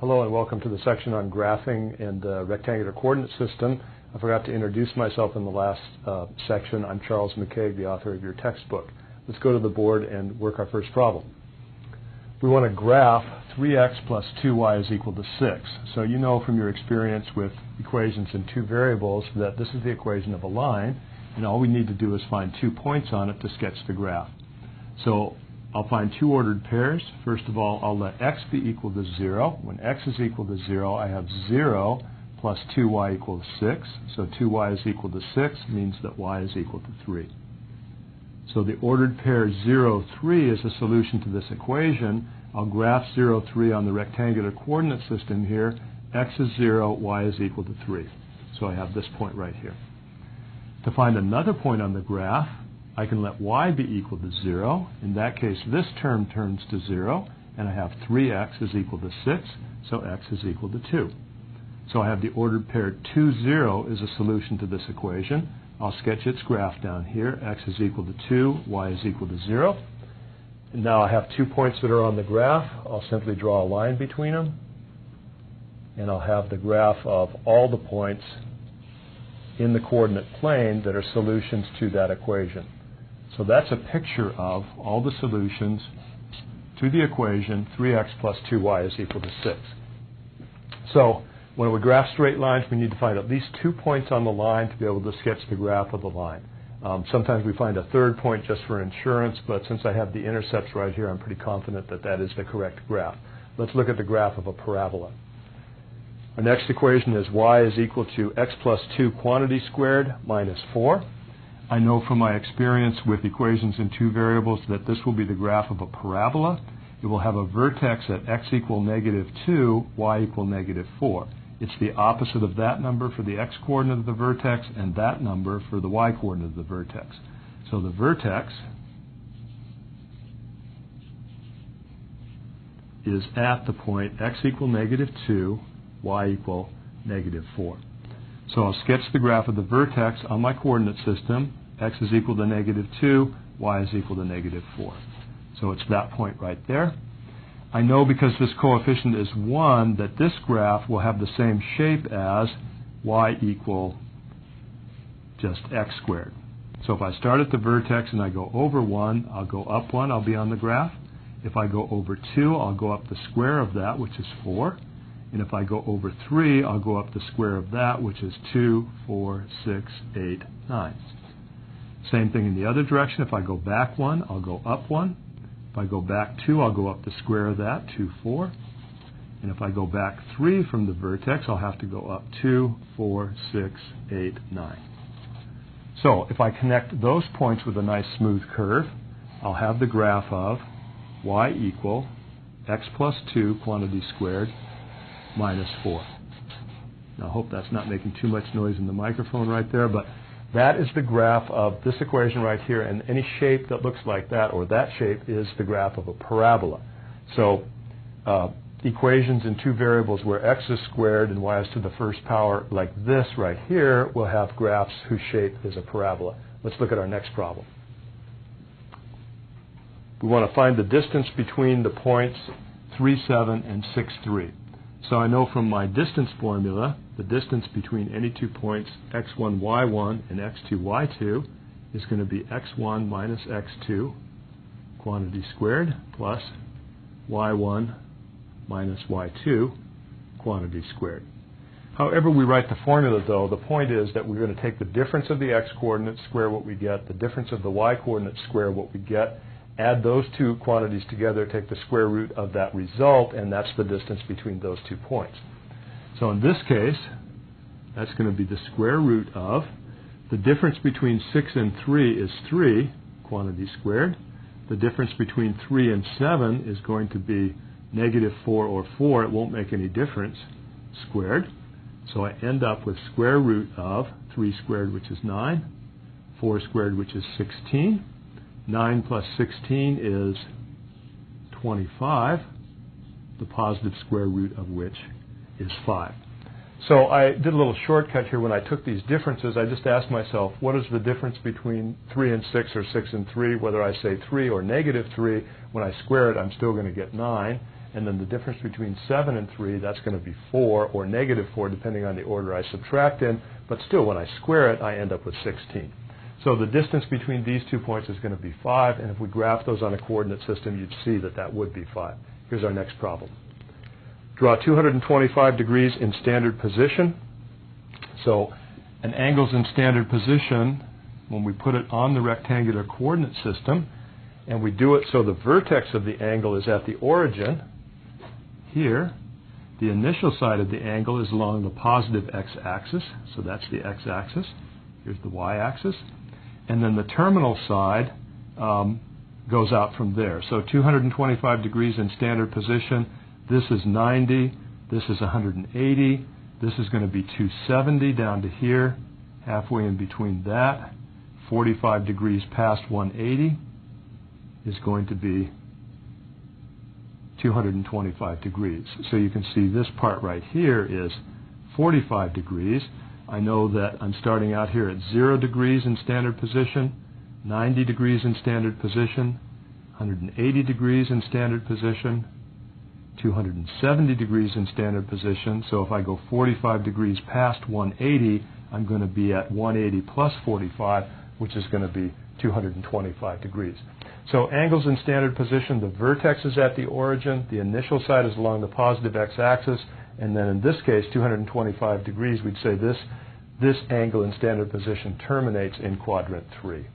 Hello and welcome to the section on graphing and the rectangular coordinate system. I forgot to introduce myself in the last section. I'm Charles McCaig, the author of your textbook. Let's go to the board and work our first problem. We want to graph 3x plus 2y is equal to 6. So you know from your experience with equations in two variables that this is the equation of a line, and all we need to do is find 2 points on it to sketch the graph. So I'll find two ordered pairs. First of all, I'll let x be equal to 0. When x is equal to 0, I have 0 plus 2y equals 6. So 2y is equal to 6 means that y is equal to 3. So the ordered pair 0, 3 is a solution to this equation. I'll graph 0, 3 on the rectangular coordinate system here. X is 0, y is equal to 3. So I have this point right here. To find another point on the graph, I can let y be equal to 0. In that case, this term turns to 0, and I have 3x is equal to 6, so x is equal to 2. So I have the ordered pair 2, 0 is a solution to this equation. I'll sketch its graph down here. X is equal to 2, y is equal to 0. And now I have 2 points that are on the graph. I'll simply draw a line between them, and I'll have the graph of all the points in the coordinate plane that are solutions to that equation. So that's a picture of all the solutions to the equation 3x plus 2y is equal to 6. So when we graph straight lines, we need to find at least 2 points on the line to be able to sketch the graph of the line. Sometimes we find a third point just for insurance, but since I have the intercepts right here, I'm pretty confident that that is the correct graph. Let's look at the graph of a parabola. Our next equation is y is equal to x plus 2 quantity squared minus 4. I know from my experience with equations in two variables that this will be the graph of a parabola. It will have a vertex at x equal negative 2, y equal negative 4. It's the opposite of that number for the x-coordinate of the vertex and that number for the y-coordinate of the vertex. So the vertex is at the point x equal negative 2, y equal negative 4. So I'll sketch the graph of the vertex on my coordinate system. X is equal to negative 2, y is equal to negative 4. So it's that point right there. I know because this coefficient is 1 that this graph will have the same shape as y equal just x squared. So if I start at the vertex and I go over 1, I'll go up 1, I'll be on the graph. If I go over 2, I'll go up the square of that, which is 4. And if I go over 3, I'll go up the square of that, which is 2, 4, 6, 8, 9. Same thing in the other direction. If I go back 1, I'll go up 1. If I go back 2, I'll go up the square of that, 2, 4. And if I go back 3 from the vertex, I'll have to go up 2, 4, 6, 8, 9. So if I connect those points with a nice smooth curve, I'll have the graph of y equal x plus 2 quantity squared minus 4. Now I hope that's not making too much noise in the microphone right there, but that is the graph of this equation right here, and any shape that looks like that or that shape is the graph of a parabola. So equations in two variables where x is squared and y is to the first power like this right here will have graphs whose shape is a parabola. Let's look at our next problem. We want to find the distance between the points 3, 7 and 6, 3. So I know from my distance formula, the distance between any 2 points, x1, y1, and x2, y2, is going to be x1 minus x2, quantity squared, plus y1 minus y2, quantity squared. However we write the formula, though, the point is that we're going to take the difference of the x-coordinates, square what we get, the difference of the y-coordinates, square what we get, add those two quantities together, take the square root of that result, and that's the distance between those 2 points. So in this case, that's going to be the square root of the difference between 6 and 3 is 3, quantity squared. The difference between 3 and 7 is going to be negative 4 or 4. It won't make any difference, squared. So I end up with square root of 3 squared, which is 9, 4 squared, which is 16. 9 plus 16 is 25, the positive square root of which is 5. So I did a little shortcut here. When I took these differences, I just asked myself, what is the difference between 3 and 6 or 6 and 3? Whether I say 3 or negative 3, when I square it, I'm still going to get 9. and then the difference between 7 and 3, that's going to be 4 or negative 4, depending on the order I subtract in, but still when I square it, I end up with 16. So the distance between these 2 points is going to be 5, and if we graph those on a coordinate system, you'd see that that would be 5. Here's our next problem. Draw 225 degrees in standard position. So an angle's in standard position when we put it on the rectangular coordinate system, and we do it so the vertex of the angle is at the origin. Here, the initial side of the angle is along the positive x-axis, so that's the x-axis. Here's the y-axis. And then the terminal side goes out from there. So 225 degrees in standard position. This is 90. This is 180. This is going to be 270 down to here, halfway in between that. 45 degrees past 180 is going to be 225 degrees. So you can see this part right here is 45 degrees. I know that I'm starting out here at 0 degrees in standard position, 90 degrees in standard position, 180 degrees in standard position, 270 degrees in standard position. So if I go 45 degrees past 180, I'm going to be at 180 plus 45, which is going to be 225 degrees. So angles in standard position, the vertex is at the origin, the initial side is along the positive x-axis, and then in this case, 225 degrees, we'd say this angle in standard position terminates in quadrant 3.